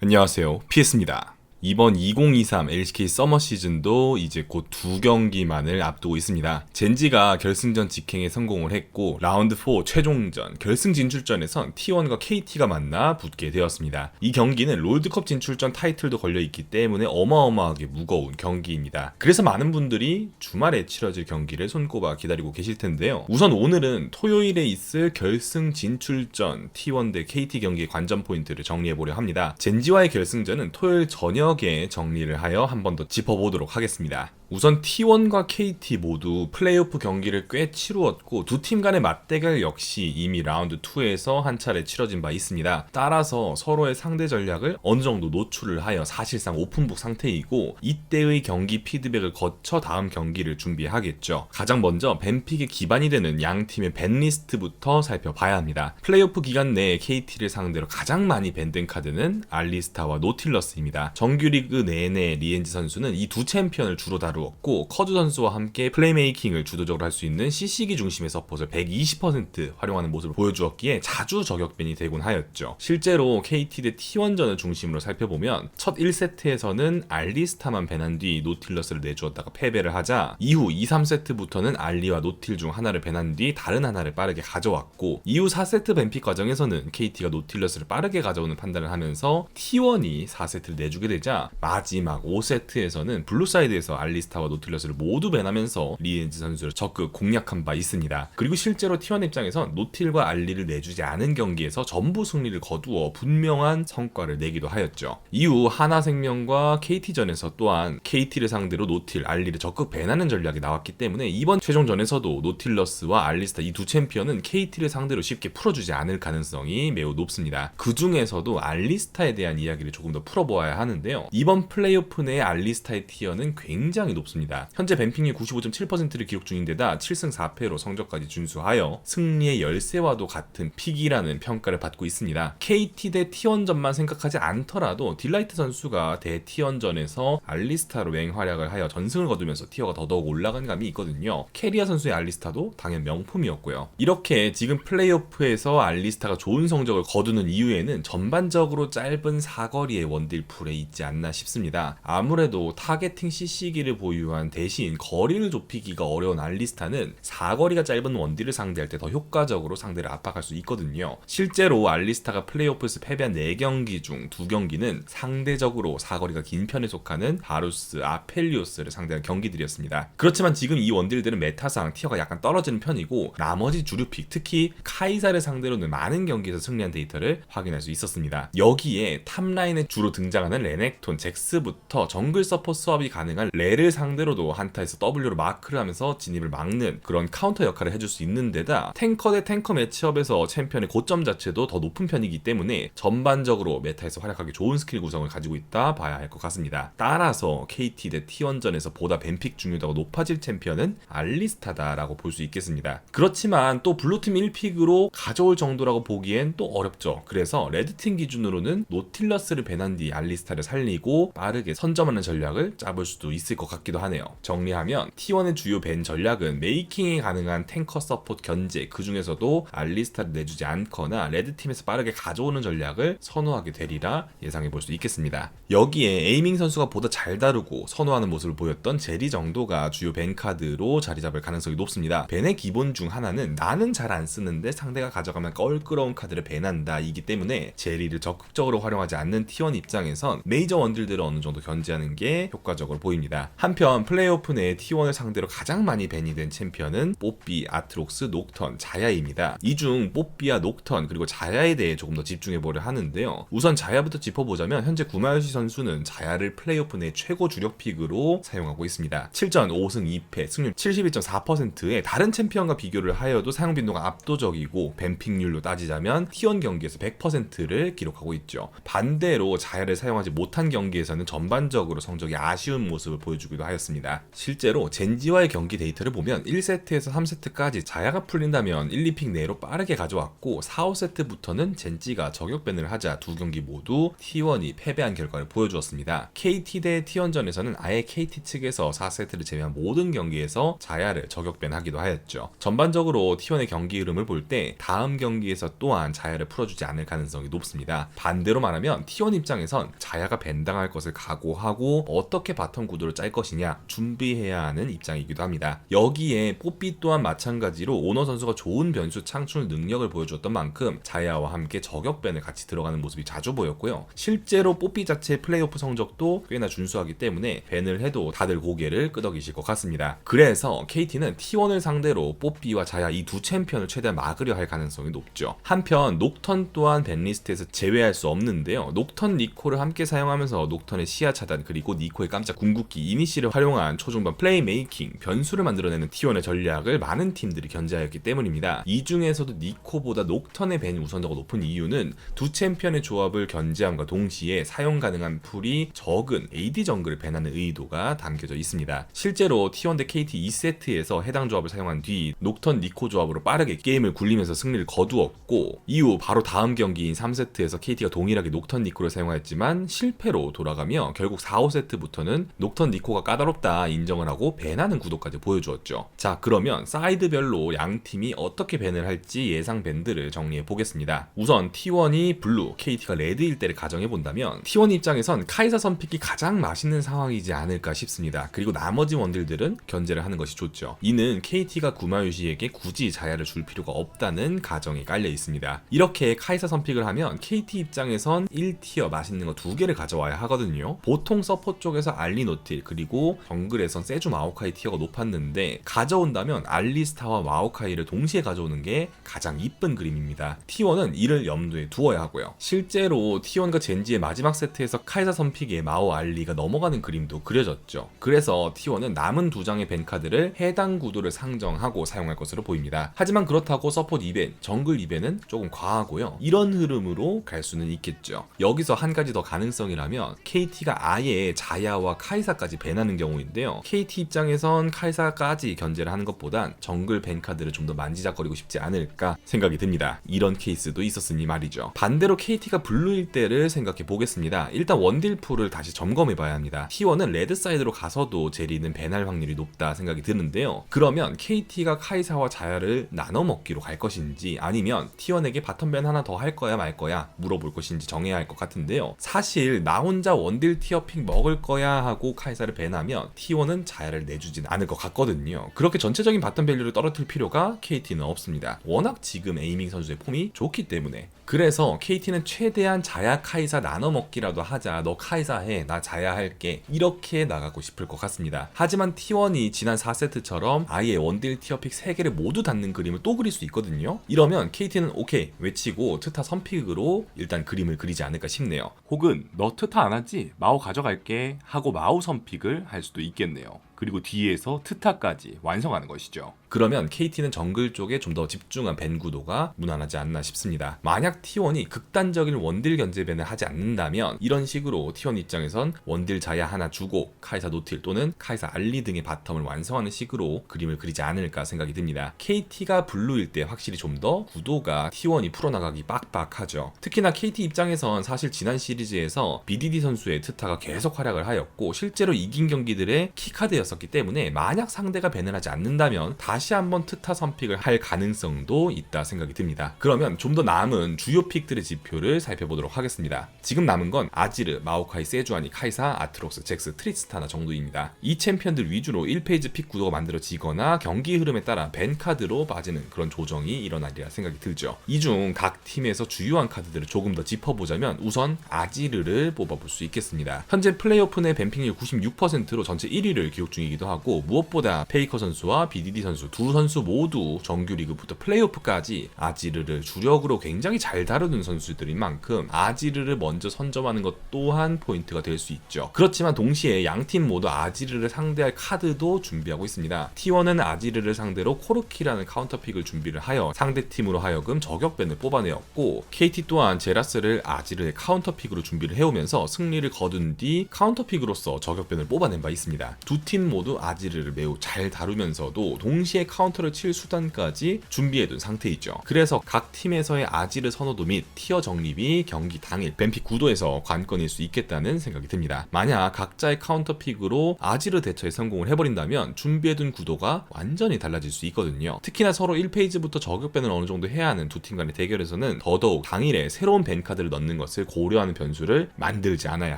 안녕하세요. PS입니다. 이번 2023 LCK 서머 시즌도 이제 곧 2경기만을 앞두고 있습니다. 젠지가 결승전 직행에 성공을 했고 라운드 4 최종전 결승 진출전에선 T1과 KT가 만나 붙게 되었습니다. 이 경기는 롤드컵 진출전 타이틀도 걸려있기 때문에 어마어마하게 무거운 경기입니다. 그래서 많은 분들이 주말에 치러질 경기를 손꼽아 기다리고 계실 텐데요. 우선 오늘은 토요일에 있을 결승 진출전 T1 대 KT 경기의 관전 포인트를 정리해보려 합니다. 젠지와의 결승전은 토요일 저녁 정리를 하여 한 번 더 짚어보도록 하겠습니다. 우선 T1과 KT 모두 플레이오프 경기를 꽤 치루었고 두 팀 간의 맞대결 역시 이미 라운드 2에서 한 차례 치러진 바 있습니다. 따라서 서로의 상대 전략을 어느 정도 노출을 하여 사실상 오픈북 상태이고 이때의 경기 피드백을 거쳐 다음 경기를 준비하겠죠. 가장 먼저 밴픽의 기반이 되는 양 팀의 밴 리스트부터 살펴봐야 합니다. 플레이오프 기간 내에 KT를 상대로 가장 많이 밴된 카드는 알리스타와 노틸러스입니다. 정규리그 내내 리엔지 선수는 이 두 챔피언을 주로 다루었고 커즈 선수와 함께 플레이메이킹을 주도적으로 할 수 있는 CC기 중심의 서폿을 120% 활용하는 모습을 보여주었기에 자주 저격밴이 되곤 하였죠. 실제로 KT 대 T1전을 중심으로 살펴보면 첫 1세트에서는 알리스타만 밴한 뒤 노틸러스를 내주었다가 패배를 하자 이후 2, 3세트부터는 알리와 노틸 중 하나를 밴한 뒤 다른 하나를 빠르게 가져왔고 이후 4세트 밴픽 과정에서는 KT가 노틸러스를 빠르게 가져오는 판단을 하면서 T1이 4세트를 내주게 되자 마지막 5세트에서는 블루사이드에서 알리스타와 노틸러스를 모두 밴하면서 리엔지 선수를 적극 공략한 바 있습니다. 그리고 실제로 T1 입장에선 노틸과 알리를 내주지 않은 경기에서 전부 승리를 거두어 분명한 성과를 내기도 하였죠. 이후 하나생명과 KT전에서 또한 KT를 상대로 노틸, 알리를 적극 밴하는 전략이 나왔기 때문에 이번 최종전에서도 노틸러스와 알리스타 이 두 챔피언은 KT를 상대로 쉽게 풀어주지 않을 가능성이 매우 높습니다. 그 중에서도 알리스타에 대한 이야기를 조금 더 풀어보아야 하는데요. 이번 플레이오프 내의 알리스타의 티어는 굉장히 높습니다. 현재 밴핑률 95.7%를 기록 중인데다 7승 4패로 성적까지 준수하여 승리의 열쇠와도 같은 픽이라는 평가를 받고 있습니다. KT 대 T1전만 생각하지 않더라도 딜라이트 선수가 대 T1전에서 알리스타로 맹활약을 하여 전승을 거두면서 티어가 더더욱 올라간 감이 있거든요. 캐리아 선수의 알리스타도 당연 명품이었고요. 이렇게 지금 플레이오프에서 알리스타가 좋은 성적을 거두는 이유에는 전반적으로 짧은 사거리의 원딜 풀에 있지 않나 싶습니다. 아무래도 타겟팅 CC기를 보유한 대신 거리를 좁히기가 어려운 알리스타는 사거리가 짧은 원딜을 상대할 때 더 효과적으로 상대를 압박할 수 있거든요. 실제로 알리스타가 플레이오프에서 패배한 4경기 중 2경기는 상대적으로 사거리가 긴 편에 속하는 바루스, 아펠리오스를 상대한 경기들이었습니다. 그렇지만 지금 이 원딜들은 메타상 티어가 약간 떨어지는 편이고 나머지 주류픽, 특히 카이사를 상대로는 많은 경기에서 승리한 데이터를 확인할 수 있었습니다. 여기에 탑라인에 주로 등장하는 레넥톤, 잭스부터 정글 서포트 수업이 가능한 레를 상대로도 한타에서 W로 마크를 하면서 진입을 막는 그런 카운터 역할을 해줄 수 있는 데다 탱커 대 탱커 매치업에서 챔피언의 고점 자체도 더 높은 편이기 때문에 전반적으로 메타에서 활약하기 좋은 스킬 구성을 가지고 있다 봐야 할 것 같습니다. 따라서 KT 대 T1전에서 보다 밴픽 중요도가 높아질 챔피언은 알리스타다라고 볼 수 있겠습니다. 그렇지만 또 블루팀 1픽으로 가져올 정도라고 보기엔 또 어렵죠. 그래서 레드팀 기준으로는 노틸러스를 밴한 뒤 알리스타를 살리고 빠르게 선점하는 전략을 짜볼 수도 있을 것 같기도 하네요. 정리하면 T1의 주요 밴 전략은 메이킹이 가능한 탱커 서포트 견제, 그 중에서도 알리스타를 내주지 않거나 레드팀에서 빠르게 가져오는 전략을 선호하게 되리라 예상해 볼 수 있겠습니다. 여기에 에이밍 선수가 보다 잘 다루고 선호하는 모습을 보였던 제리 정도가 주요 밴 카드로 자리 잡을 가능성이 높습니다. 밴의 기본 중 하나는 나는 잘 안 쓰는데 상대가 가져가면 껄끄러운 카드를 밴한다 이기 때문에 제리를 적극적으로 활용하지 않는 T1 입장에선 메이저 원딜들을 어느 정도 견제하는 게 효과적으로 보입니다. 한편 플레이오프 내 T1을 상대로 가장 많이 밴이 된 챔피언은 뽀삐, 아트록스, 녹턴, 자야입니다. 이 중 뽀삐와 녹턴 그리고 자야에 대해 조금 더 집중해보려 하는데요. 우선 자야부터 짚어보자면 현재 구마요시 선수는 자야를 플레이오프 내 최고 주력 픽으로 사용하고 있습니다. 7전 5승 2패, 승률 71.4%에 다른 챔피언과 비교를 하여도 사용 빈도가 압도적이고 밴픽률로 따지자면 T1 경기에서 100%를 기록하고 있죠. 반대로 자야를 사용하지 못한 경기에서는 전반적으로 성적이 아쉬운 모습을 보여주기도 하기도 하였습니다. 실제로 젠지와의 경기 데이터를 보면 1세트에서 3세트까지 자야가 풀린다면 1, 2픽 내로 빠르게 가져왔고 4, 5세트부터는 젠지가 저격밴을 하자 두 경기 모두 T1이 패배한 결과를 보여주었습니다. KT 대 T1전에서는 아예 KT 측에서 4세트를 제외한 모든 경기에서 자야를 저격밴하기도 하였죠. 전반적으로 T1의 경기 흐름을 볼 때 다음 경기에서 또한 자야를 풀어주지 않을 가능성이 높습니다. 반대로 말하면 T1 입장에선 자야가 밴당할 것을 각오하고 어떻게 바텀 구도를 짤 것이냐 준비해야 하는 입장이기도 합니다. 여기에 뽀삐 또한 마찬가지로 오너 선수가 좋은 변수 창출 능력을 보여주었던 만큼 자야와 함께 저격밴을 같이 들어가는 모습이 자주 보였고요. 실제로 뽀삐 자체의 플레이오프 성적도 꽤나 준수하기 때문에 밴을 해도 다들 고개를 끄덕이실 것 같습니다. 그래서 KT는 T1을 상대로 뽀삐와 자야 이 두 챔피언을 최대한 막으려 할 가능성이 높죠. 한편 녹턴 또한 밴리스트에서 제외할 수 없는데요. 녹턴 니코를 함께 사용하면서 녹턴의 시야 차단 그리고 니코의 깜짝 궁극기 이니시를 활용한 초중반 플레이메이킹 변수를 만들어내는 T1의 전략을 많은 팀들이 견제하였기 때문입니다. 이 중에서도 니코보다 녹턴의 밴이 우선도가 높은 이유는 두 챔피언의 조합을 견제함과 동시에 사용 가능한 풀이 적은 AD 정글을 밴하는 의도가 담겨져 있습니다. 실제로 T1 대 KT 2세트에서 해당 조합을 사용한 뒤 녹턴 니코 조합으로 빠르게 게임을 굴리면서 승리를 거두었고 이후 바로 다음 경기인 3세트에서 KT가 동일하게 녹턴 니코를 사용하였지만 실패로 돌아가며 결국 4, 5세트부터는 녹턴 니코가 까다롭다 인정을 하고 밴하는 구도까지 보여주었죠. 자, 그러면 사이드별로 양 팀이 어떻게 밴을 할지 예상 밴들을 정리해 보겠습니다. 우선 T1이 블루, KT가 레드일 때를 가정해 본다면 T1 입장에선 카이사 선픽이 가장 맛있는 상황이지 않을까 싶습니다. 그리고 나머지 원딜들은 견제를 하는 것이 좋죠. 이는 KT가 구마유시에게 굳이 자야를 줄 필요가 없다는 가정이 깔려 있습니다. 이렇게 카이사 선픽을 하면 KT 입장에선 1티어 맛있는 거 2개를 가져와야 하거든요. 보통 서포 쪽에서 알리 노틸 그리고 정글에선 세주 마오카이 티어가 높았는데 가져온다면 알리스타와 마오카이를 동시에 가져오는 게 가장 이쁜 그림입니다. T1은 이를 염두에 두어야 하고요. 실제로 T1과 젠지의 마지막 세트에서 카이사 선픽에 마오 알리가 넘어가는 그림도 그려졌죠. 그래서 T1은 남은 두 장의 밴카드를 해당 구도를 상정하고 사용할 것으로 보입니다. 하지만 그렇다고 서포트 2밴, 정글 2밴은 조금 과하고요. 이런 흐름으로 갈 수는 있겠죠. 여기서 한 가지 더 가능성이라면 KT가 아예 자야와 카이사까지 밴하는 경우인데요. KT 입장에선 카이사까지 견제를 하는 것보단 정글 밴카드를 좀 더 만지작거리고 싶지 않을까 생각이 듭니다. 이런 케이스도 있었으니 말이죠. 반대로 KT가 블루일 때를 생각해 보겠습니다. 일단 원딜 풀을 다시 점검해 봐야 합니다. T1은 레드 사이드로 가서도 제리는 밴할 확률이 높다 생각이 드는데요. 그러면 KT가 카이사와 자야를 나눠 먹기로 갈 것인지 아니면 T1에게 바텀 밴 하나 더 할 거야 말 거야 물어볼 것인지 정해야 할 것 같은데요. 사실 나 혼자 원딜 티어 픽 먹을 거야 하고 카이사를 밴하면 T1은 자야를 내주진 않을 것 같거든요. 그렇게 전체적인 바텀 밸류를 떨어뜨릴 필요가 KT는 없습니다. 워낙 지금 에이밍 선수의 폼이 좋기 때문에. 그래서 KT는 최대한 자야 카이사 나눠 먹기라도 하자. 너 카이사 해, 나 자야 할게. 이렇게 나가고 싶을 것 같습니다. 하지만 T1이 지난 4세트처럼 아예 원딜 티어픽 3개를 모두 닫는 그림을 또 그릴 수 있거든요. 이러면 KT는 오케이 외치고 트타 선픽으로 일단 그림을 그리지 않을까 싶네요. 혹은 너 트타 안 하지? 마오 가져갈게 하고 마오 선픽을 할 수도 있겠네요. 그리고 뒤에서 트타까지 완성하는 것이죠. 그러면 KT는 정글 쪽에 좀 더 집중한 밴 구도가 무난하지 않나 싶습니다. 만약 T1이 극단적인 원딜 견제 밴을 하지 않는다면 이런 식으로 T1 입장에선 원딜 자야 하나 주고 카이사 노틸 또는 카이사 알리 등의 바텀을 완성하는 식으로 그림을 그리지 않을까 생각이 듭니다. KT가 블루일 때 확실히 좀 더 구도가 T1이 풀어나가기 빡빡하죠. 특히나 KT 입장에선 사실 지난 시리즈에서 BDD 선수의 트타가 계속 활약을 하였고 실제로 이긴 경기들의 키카드였었기 때문에 만약 상대가 밴을 하지 않는다면 다시 한번 트타 선픽을 할 가능성도 있다 생각이 듭니다. 그러면 좀 더 남은 주요 픽들의 지표를 살펴보도록 하겠습니다. 지금 남은 건 아지르, 마오카이, 세주아니, 카이사, 아트록스, 잭스, 트리스타나 정도입니다. 이 챔피언들 위주로 1페이지 픽 구도가 만들어지거나 경기 흐름에 따라 밴 카드로 빠지는 그런 조정이 일어나리라 생각이 들죠. 이 중 각 팀에서 주요한 카드들을 조금 더 짚어보자면 우선 아지르를 뽑아볼 수 있겠습니다. 현재 플레이오프 내 밴핑률 96%로 전체 1위를 기록 중이기도 하고, 무엇보다 페이커 선수와 BDD 선수 두 선수 모두 정규 리그부터 플레이오프까지 아지르를 주력으로 굉장히 잘 다루는 선수들인 만큼 아지르를 먼저 선점하는 것 또한 포인트가 될 수 있죠. 그렇지만 동시에 양팀 모두 아지르를 상대할 카드도 준비하고 있습니다. T1은 아지르를 상대로 코르키라는 카운터픽을 준비를 하여 상대팀으로 하여금 저격밴을 뽑아내었고, KT 또한 제라스를 아지르의 카운터픽으로 준비를 해오면서 승리를 거둔 뒤 카운터픽으로서 저격밴을 뽑아낸 바 있습니다. 두 팀 모두 아지르를 매우 잘 다루면서도 동시에 카운터를 칠 수단까지 준비해둔 상태이죠. 그래서 각 팀에서의 아지르 선호도 및 티어 정립이 경기 당일 뱀픽 구도에서 관건일 수 있겠다는 생각이 듭니다. 만약 각자의 카운터픽으로 아지르 대처에 성공을 해버린다면 준비해둔 구도가 완전히 달라질 수 있거든요. 특히나 서로 1페이지부터 저격밴을 어느 정도 해야 하는 두 팀 간의 대결에서는 더더욱 당일에 새로운 밴 카드를 넣는 것을 고려하는 변수를 만들지 않아야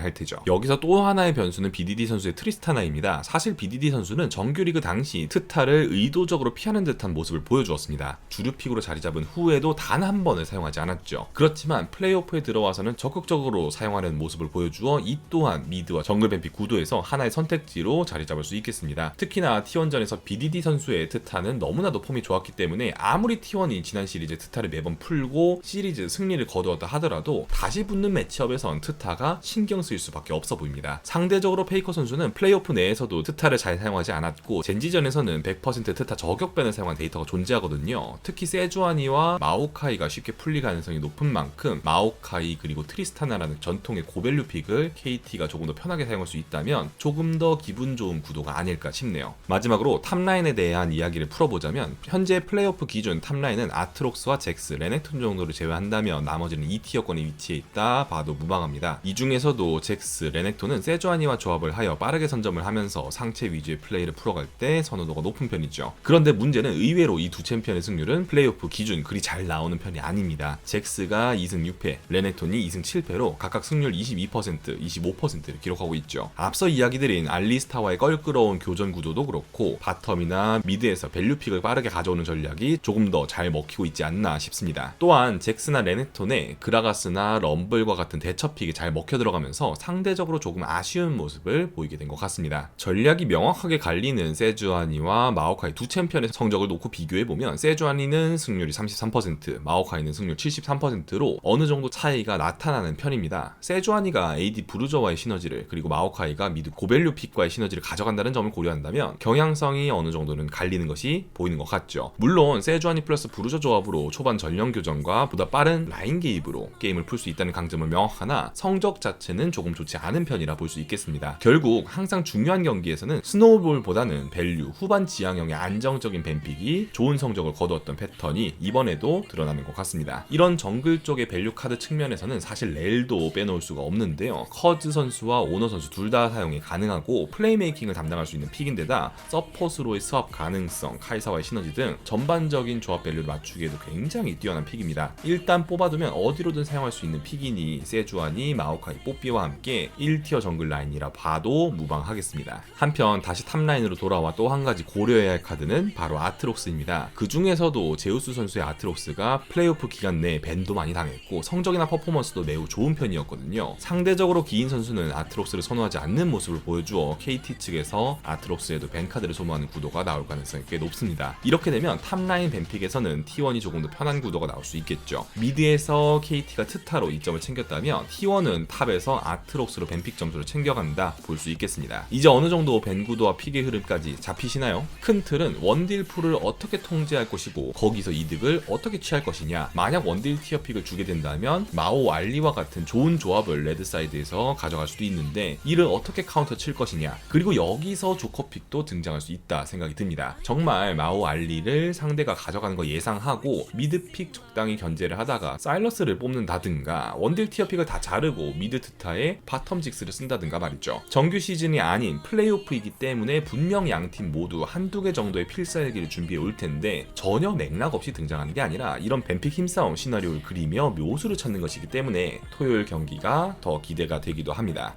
할 테죠. 여기서 또 하나의 변수는 BDD 선수의 트리스타나입니다. 사실 BDD 선수는 정규리그 당시 트타를 의도적으로 피하는 듯한 모습을 보여주었습니다. 주류픽으로 자리 잡은 후에도 단 한 번을 사용하지 않았죠. 그렇지만 플레이오프에 들어와서는 적극적으로 사용하는 모습을 보여주어 이 또한 미드와 정글 뱀픽 구도에서 하나의 선택지로 자리 잡을 수 있겠습니다. 특히나 T1전에서 BDD 선수의 트타는 너무나도 폼이 좋았기 때문에 아무리 T1이 지난 시리즈 트타를 매번 풀고 시리즈 승리를 거두었다 하더라도 다시 붙는 매치업에선 트타가 신경 쓰일 수밖에 없어 보입니다. 상대적으로 페이커 선수는 플레이오프 내에서도 트타를 잘 사용하지 않았고, 젠지전에서는 100% 트타 저격밴을 사용한 데이터가 존재하거든요. 특히 세주아니와 마오카이가 쉽게 풀릴 가능성이 높은 만큼 마오카이 그리고 트리스타나라는 전통의 고밸류 픽을 KT가 조금 더 편하게 사용할 수 있다면 조금 더 기분 좋은 구도가 아닐까 싶네요. 마지막으로 탑라인에 대한 이야기를 풀어보자면, 현재 플레이오프 기준 탑라인은 아트록스와 잭스, 레넥톤 정도를 제외한다면 나머지는 2티어권에 위치해 있다 봐도 무방합니다. 이 중에서도 잭스, 레넥톤은 세주아니와 조합을 하여 빠르게 선점을 하면서 상체 위주의 플레이를 풀어갈 때 선호도가 높은 편이죠. 그런데 문제는 의외로 이 두 챔피언의 승률은 플레이오프 기준 그리 잘 나오는 편이 아닙니다. 잭스가 2승 6패, 레넥톤이 2승 7패로 각각 승률 22%, 25%를 기록하고 있죠. 앞서 이야기드린 알리스타와의 껄끄러운 교전 구도도 그렇고 바텀이나 미드에서 밸류픽을 빠르게 가져오는 전략이 조금 더 잘 먹히고 있지 않나 싶습니다. 또한 잭스나 레넥톤의 그라가스나 럼블과 같은 대처픽이 잘 먹혀 들어가면서 상대적으로 조금 아쉬운 모습을 보이게 된 것 같습니다. 전략이 명확하게 갈리는 세주아니와 마오카이 두 챔피언의 성적을 놓고 비교해보면 세주아니는 승률이 33%, 마오카이는 승률 73%로 어느 정도 차이가 나타나는 편입니다. 세주아니가 AD 부르저와의 시너지를, 그리고 마오카이가 미드 고밸류 픽과의 시너지를 가져간다는 점을 고려한다면 경향성이 어느 정도는 갈리는 것이 보이는 것 같죠. 물론 세주아니 플러스 부르저 조합으로 초반 전령 교전과 보다 빠른 라인 개입으로 게임을 풀 수 있다는 강점은 명확하나 성적 자체는 조금 좋지 않은 편이라 볼 수 있겠습니다. 결국 항상 중요한 경기에서는 스노우볼보다는 밸류, 후반 지향형의 안정적인 뱀픽이 좋은 성적을 거두었던 패턴이 이번에도 드러나는 것 같습니다. 이런 정글 쪽의 밸류 카드 측면에서는 사실 렐도 빼놓을 수가 없는데요. 커즈 선수와 오너 선수 둘 다 사용이 가능하고 플레이메이킹을 담당할 수 있는 픽인데다 서폿으로의 스왑 가능성, 카이사와의 시너지 등 전반적인 조합 밸류를 맞추기에도 굉장히 뛰어난 픽입니다. 일단 뽑아두면 어디로든 사용할 수 있는 픽이니 세주아니, 마오카이, 뽀삐와 함께 1티어 정글 라인이라 봐도 무방하겠습니다. 한편 다시 탑라인으로 돌아와 또 한 가지 고려해야 할 카드는 바로 아트록스입니다. 그 중에서도 제우스 선수의 아트록스가 플레이오프 기간 내에 밴도 많이 당했고 성적이나 퍼포먼스도 매우 좋은 편이었거든요. 상대적으로 기인 선수는 아트록스를 선호하지 않는 모습을 보여주어 KT 측에서 아트록스에도 밴카드를 소모하는 구도가 나올 가능성이 꽤 높습니다. 이렇게 되면 탑라인 밴픽에서는 T1이 조금 더 편한 구도가 나올 수 있겠죠. 미드에서 KT가 트타로 이점을 챙겼다면 T1은 탑에서 아트록스로 밴픽 점수를 챙겨간다 볼 수 있겠습니다. 이제 어느 정도 밴 구도와 픽의 흐름까지 잡히시나요? 큰 틀은 원딜 풀을 어떻게 통제할 것이고 거기서 이득을 어떻게 취할 것이냐. 만약 원딜 티어 픽을 주게 된다면 마오 알리와 같은 좋은 조합을 레드 사이드에서 가져갈 수도 있는데 이를 어떻게 카운터 칠 것이냐. 그리고 여기서 조커 픽도 등장할 수 있다 생각이 듭니다. 정말 마오 알리를 상대가 가져가는 거 예상하고 미드 픽 적당히 견제를 하다가 사일러스를 뽑는다든가 원딜 티어 픽을 다 자르고 미드 트타에 바텀 직스를 쓴다든가 말이죠. 정규 시즌이 아닌 플레이오프이기 때문에 분명 양팀 모두 한두 개 정도의 필살기를 준비해 올 텐데 전혀 맥락 없이 등장하는 게 아니라 이런 뱀픽 힘싸움 시나리오를 그리며 묘수를 찾는 것이기 때문에 토요일 경기가 더 기대가 되기도 합니다.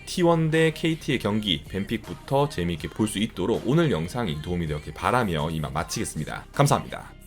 T1 대 KT의 경기 뱀픽부터 재미있게 볼 수 있도록 오늘 영상이 도움이 되었길 바라며 이만 마치겠습니다. 감사합니다.